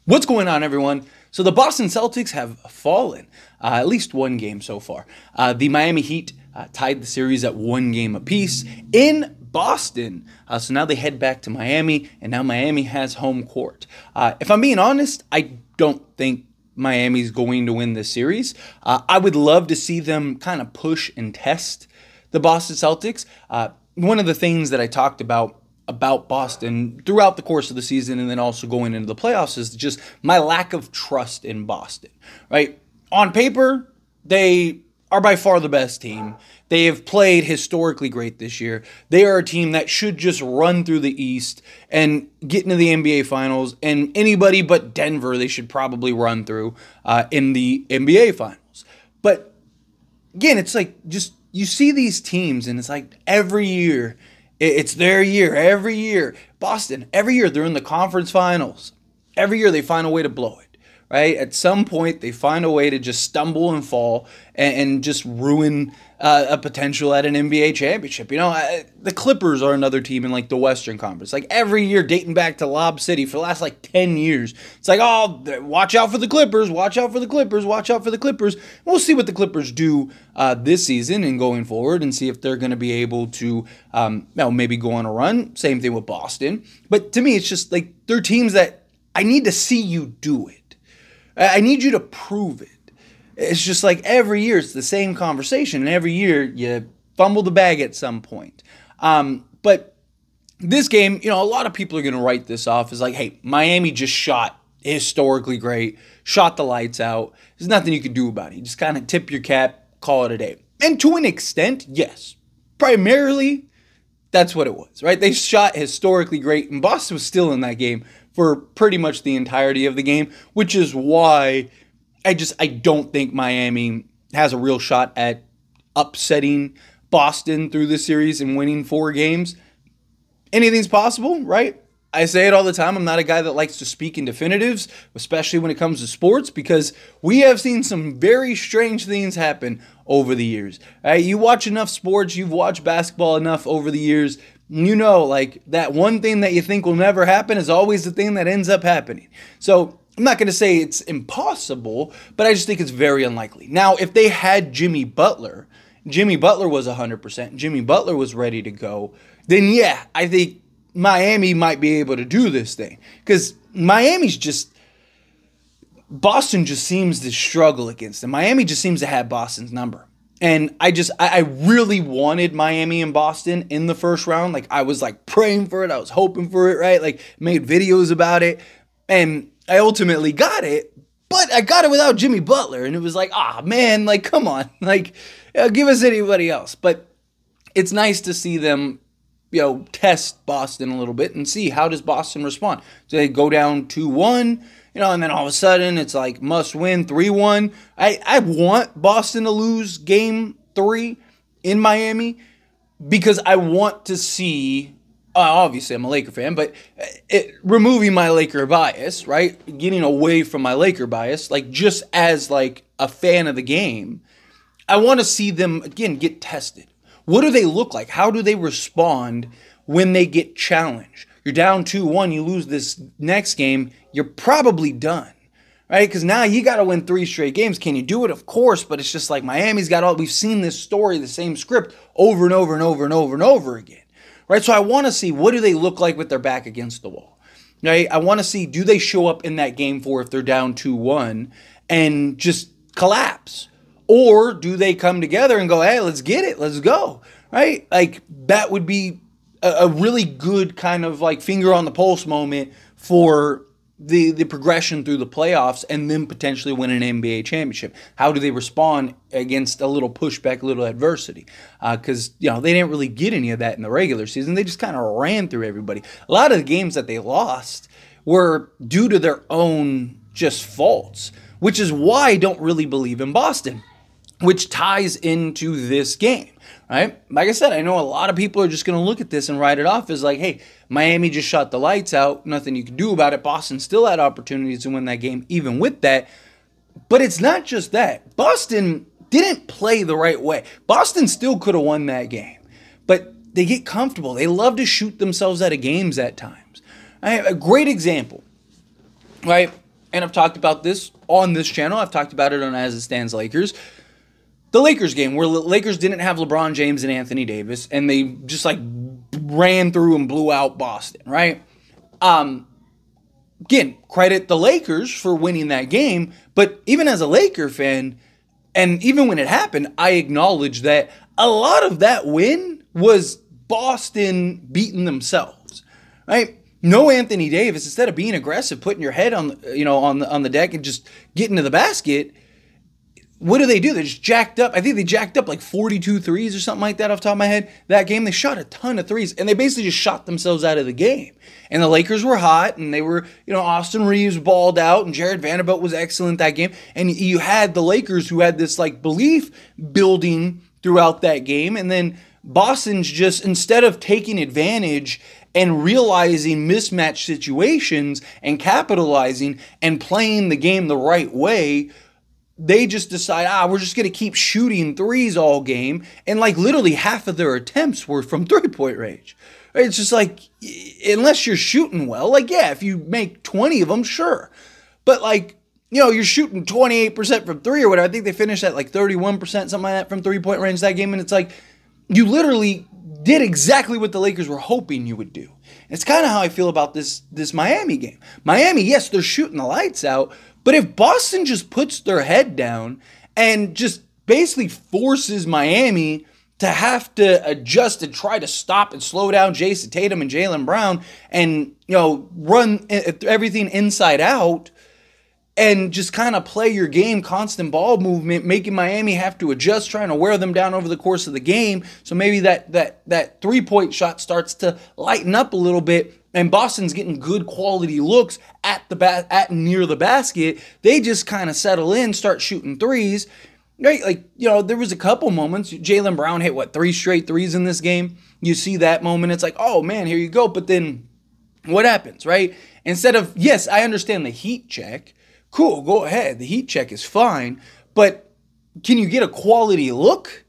What's going on, everyone? So the Boston Celtics have fallen at least one game so far. The Miami Heat tied the series at one game apiece in Boston. So now they head back to Miami, and now Miami has home court. If I'm being honest, I don't think Miami's going to win this series. I would love to see them kind of push and test the Boston Celtics. One of the things that I talked about Boston throughout the course of the season and then also going into the playoffs is just my lack of trust in Boston, right? On paper, they are by far the best team. They have played historically great this year. They are a team that should just run through the East and get into the NBA Finals, and anybody but Denver they should probably run through in the NBA Finals. But again, it's like just you see these teams and it's like every year it's their year. Every year, Boston, every year they're in the conference finals. Every year they find a way to blow it, right? At some point, they find a way to just stumble and fall and just ruin a potential at an NBA championship. You know, the Clippers are another team in like the Western Conference. Like every year, dating back to Lob City for the last like 10 years, it's like, oh, watch out for the Clippers, watch out for the Clippers, watch out for the Clippers. We'll see what the Clippers do this season and going forward, and see if they're going to be able to, maybe go on a run. Same thing with Boston. But to me, it's just like they're teams that I need to see you do it. I need you to prove it. It's just like every year it's the same conversation, and every year you fumble the bag at some point. But this game, a lot of people are going to write this off as like, hey, Miami just shot historically great, shot the lights out. There's nothing you can do about it. You just kind of tip your cap, call it a day. And to an extent, yes. Primarily, that's what it was, right? They shot historically great, and Boston was still in that game for pretty much the entirety of the game, which is why I don't think Miami has a real shot at upsetting Boston through this series and winning 4 games. Anything's possible, right? I say it all the time. I'm not a guy that likes to speak in definitives, especially when it comes to sports, because we have seen some very strange things happen over the years. Right? You watch enough sports, you've watched basketball enough over the years, like that one thing that you think will never happen is always the thing that ends up happening. So I'm not going to say it's impossible, but I just think it's very unlikely. Now, if they had Jimmy Butler was 100%, Jimmy Butler was ready to go, then yeah, I think Miami might be able to do this thing. Because Boston just seems to struggle against them. Miami just seems to have Boston's number. And I really wanted Miami and Boston in the first round. Like, I was like praying for it. I was hoping for it, right? Like, made videos about it. And I ultimately got it, but I got it without Jimmy Butler. And it was like, man, like, come on. Like, give us anybody else. But it's nice to see them, test Boston a little bit and see how does Boston respond. Do they go down 2-1, and then all of a sudden it's like must win 3-1. I want Boston to lose game 3 in Miami because I want to see, obviously I'm a Laker fan, but removing my Laker bias, right? Getting away from my Laker bias, like just as like a fan of the game, I want to see them, again, get tested. What do they look like? How do they respond when they get challenged? You're down 2-1, you lose this next game, you're probably done, right? Because now you got to win 3 straight games. Can you do it? Of course, but it's just like Miami's got all, we've seen this story, the same script over and over and over and over and over again, right? So I want to see, what do they look like with their back against the wall, right? I want to see, do they show up in that game 4 if they're down 2-1 and just collapse? Or do they come together and go, hey, let's get it, let's go, right? Like, that would be a really good kind of like finger on the pulse moment for the progression through the playoffs and then potentially win an NBA championship. How do they respond against a little pushback, a little adversity? Because, they didn't really get any of that in the regular season. They just kind of ran through everybody. A lot of the games that they lost were due to their own just faults, which is why I don't really believe in Boston, which ties into this game, right? Like I said, I know a lot of people are just going to look at this and write it off as like, hey, Miami just shot the lights out, nothing you can do about it. Boston still had opportunities to win that game even with that. But it's not just that. Boston didn't play the right way. Boston still could have won that game, but they get comfortable. They love to shoot themselves out of games at times. A great example, right? and I've talked about this on this channel. I've talked about it on As It Stands Lakers. The Lakers game where the Lakers didn't have LeBron James and Anthony Davis, and they just like ran through and blew out Boston, right? Again, credit the Lakers for winning that game, but even as a Laker fan, and even when it happened, I acknowledge that a lot of that win was Boston beating themselves, right? No Anthony Davis. Instead of being aggressive, putting your head on the deck and just getting to the basket, what do? They just jacked up. I think they jacked up like 42 threes or something like that off the top of my head. That game, they shot a ton of threes, and they basically just shot themselves out of the game. And the Lakers were hot, and they were, Austin Reeves balled out, and Jared Vanderbilt was excellent that game. And you had the Lakers who had this like belief building throughout that game, and then Boston's just, instead of taking advantage and realizing mismatch situations and capitalizing and playing the game the right way, they just decide, we're just going to keep shooting threes all game. And like literally half of their attempts were from 3-point range. It's just like, unless you're shooting well, like, yeah, if you make 20 of them, sure. But like, you're shooting 28% from three or whatever. I think they finished at like 31%, something like that from 3-point range that game. And it's like, you literally did exactly what the Lakers were hoping you would do. It's kind of how I feel about this Miami game. Miami, yes, they're shooting the lights out, but if Boston just puts their head down and just basically forces Miami to have to adjust and try to stop and slow down Jason Tatum and Jaylen Brown and, run everything inside out and just kind of play your game, constant ball movement, making Miami have to adjust, trying to wear them down over the course of the game. So maybe that 3-point shot starts to lighten up a little bit, and Boston's getting good quality looks at near the basket. They just kind of settle in, start shooting threes. Right? Like, there was a couple moments. Jaylen Brown hit 3 straight threes in this game. You see that moment, it's like, oh man, here you go. But then what happens, right? Instead of, yes, I understand the heat check. Cool, go ahead. The heat check is fine, but can you get a quality look?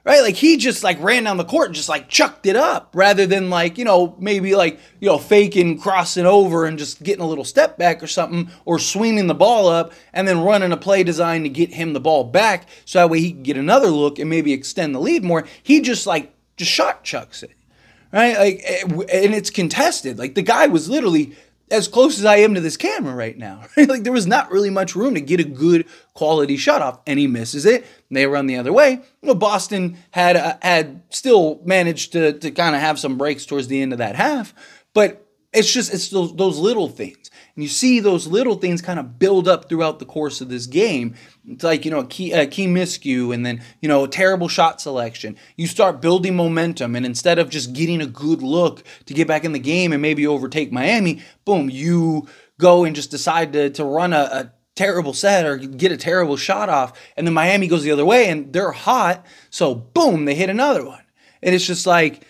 Right? Like he just like ran down the court and just like chucked it up rather than like, maybe like, faking, crossing over and just getting a little step back or something, or swinging the ball up and then running a play design to get him the ball back so that way he can get another look and maybe extend the lead more. He just shot chucks it. Right? Like, and it's contested. Like the guy was literally as close as I am to this camera right now. Right? Like there was not really much room to get a good quality shot off, and he misses it. And they run the other way. Boston had still managed to kind of have some breaks towards the end of that half, but it's those little things. And you see those little things kind of build up throughout the course of this game. It's like, a key miscue and then, a terrible shot selection. You start building momentum, and instead of just getting a good look to get back in the game and maybe overtake Miami, boom, you go and just decide to run a terrible set or get a terrible shot off, and then Miami goes the other way and they're hot, so boom, they hit another one. And it's just like,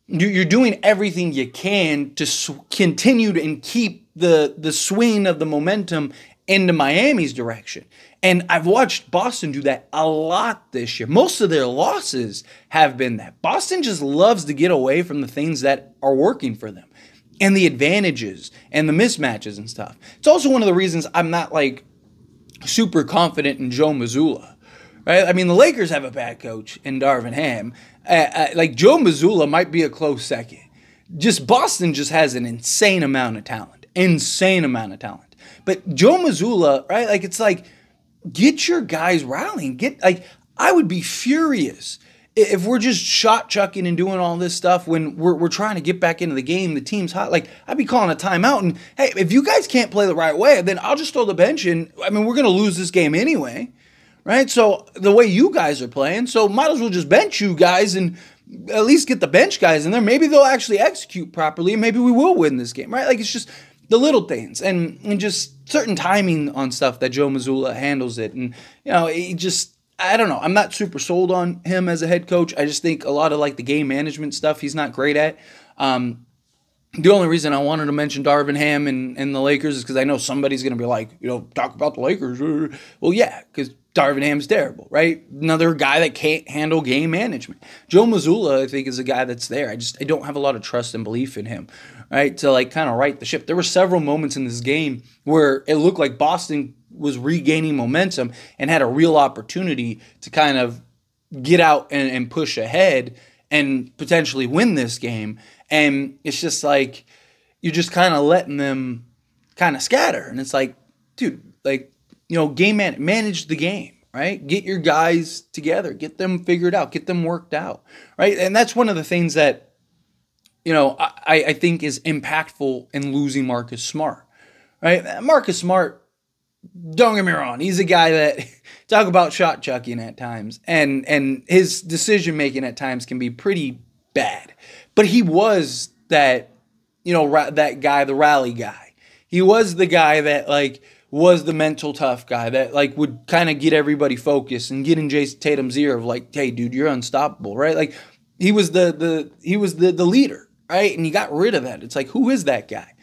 you're doing everything you can to continue to and keep the swing of the momentum into Miami's direction. And I've watched Boston do that a lot this year. Most of their losses have been that. Boston just loves to get away from the things that are working for them and the advantages and the mismatches and stuff. It's also one of the reasons I'm not like super confident in Joe Mazzulla. Right? I mean, the Lakers have a bad coach in Darvin Ham. Like Joe Mazzulla might be a close second. Boston just has an insane amount of talent. But Joe Mazzulla, right? Like it's like, get your guys rallying. I would be furious if we're just shot chucking and doing all this stuff when we're trying to get back into the game. The team's hot. Like I'd be calling a timeout. And hey, if you guys can't play the right way, then I'll just throw the bench in. I mean, we're gonna lose this game anyway. Right? So the way you guys are playing, so might as well just bench you guys and at least get the bench guys in there. Maybe they'll actually execute properly and maybe we will win this game, right? Like it's just the little things and just certain timing on stuff that Joe Mazzulla handles it. And, I don't know. I'm not super sold on him as a head coach. I just think a lot of like the game management stuff he's not great at. The only reason I wanted to mention Darvin Ham and the Lakers is because I know somebody's going to be like, talk about the Lakers. Well, yeah, because Darvin Ham's terrible, right? Another guy that can't handle game management. Joe Mazzulla, I think, is a guy that's there. I don't have a lot of trust and belief in him, right, to like kind of right the ship. There were several moments in this game where it looked like Boston was regaining momentum and had a real opportunity to kind of get out and push ahead and potentially win this game. And it's just like you're just kind of letting them kind of scatter. And it's like, dude, like, manage the game, right? Get your guys together, get them figured out, get them worked out, right? And that's one of the things that, I think is impactful in losing Marcus Smart, right? Marcus Smart, don't get me wrong, he's a guy that talk about shot chucking at times, and his decision making at times can be pretty bad. But he was that, that guy, the rally guy. He was the guy that like was the mental tough guy that like would kind of get everybody focused and get in Jason Tatum's ear of like, hey, dude, you're unstoppable, right? Like he was the leader, right? And he got rid of that. It's like, who is that guy?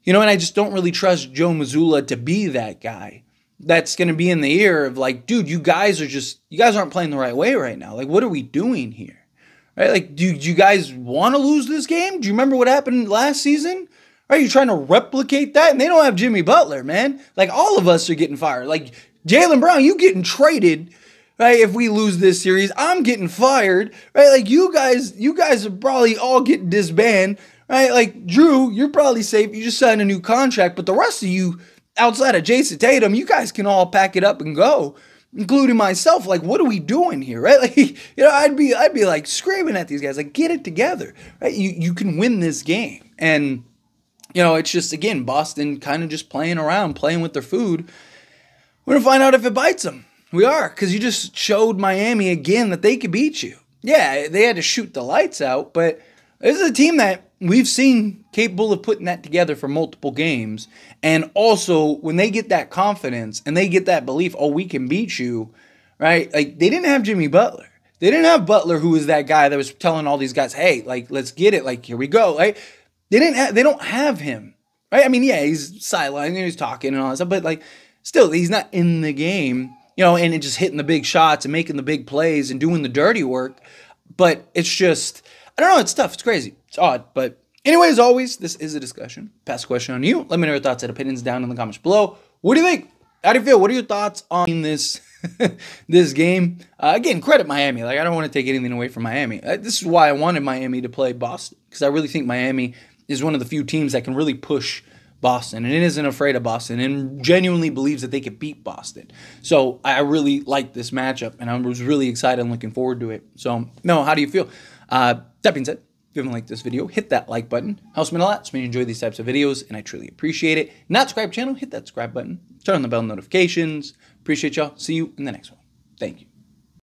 And I just don't really trust Joe Mazzulla to be that guy that's going to be in the ear of like, dude, you guys aren't playing the right way right now. Like, what are we doing here? Right? Like, do you guys want to lose this game? Do you remember what happened last season? Are you trying to replicate that? And they don't have Jimmy Butler, man. Like, all of us are getting fired. Like, Jaylen Brown, you getting traded, right? If we lose this series, I'm getting fired, right? Like, you guys are probably all getting disbanded, right? Like, Drew, you're probably safe. You just signed a new contract. But the rest of you, outside of Jason Tatum, you guys can all pack it up and go, including myself. Like, what are we doing here, right? Like, I'd be like screaming at these guys, like, get it together, right? You can win this game. And, it's just, again, Boston kind of just playing around, playing with their food. We're going to find out if it bites them. We are, because you just showed Miami again that they could beat you. Yeah, they had to shoot the lights out, but this is a team that we've seen capable of putting that together for multiple games. And also, when they get that confidence and they get that belief, oh, we can beat you, right? Like, they didn't have Jimmy Butler. They didn't have Butler, who was that guy that was telling all these guys, hey, like, let's get it. Like, here we go. Right? They don't have him, right? I mean, yeah, he's sidelined and he's talking and all that stuff, but like, still, he's not in the game, and just hitting the big shots and making the big plays and doing the dirty work. But it's just, I don't know, it's tough, it's crazy, it's odd. But anyway, as always, this is a discussion. Pass a question on you. Let me know your thoughts and opinions down in the comments below. What do you think? How do you feel? What are your thoughts on this this game? Again, credit Miami. Like, I don't want to take anything away from Miami. This is why I wanted Miami to play Boston, because I really think Miami is one of the few teams that can really push Boston, and it isn't afraid of Boston, and genuinely believes that they could beat Boston. So I really like this matchup, and I was really excited and looking forward to it. So, no, how do you feel? That being said, if you haven't liked this video, hit that like button. Helps me a lot. So you enjoy these types of videos, and I truly appreciate it. Not subscribe to the channel, hit that subscribe button. Turn on the bell notifications. Appreciate y'all. See you in the next one. Thank you.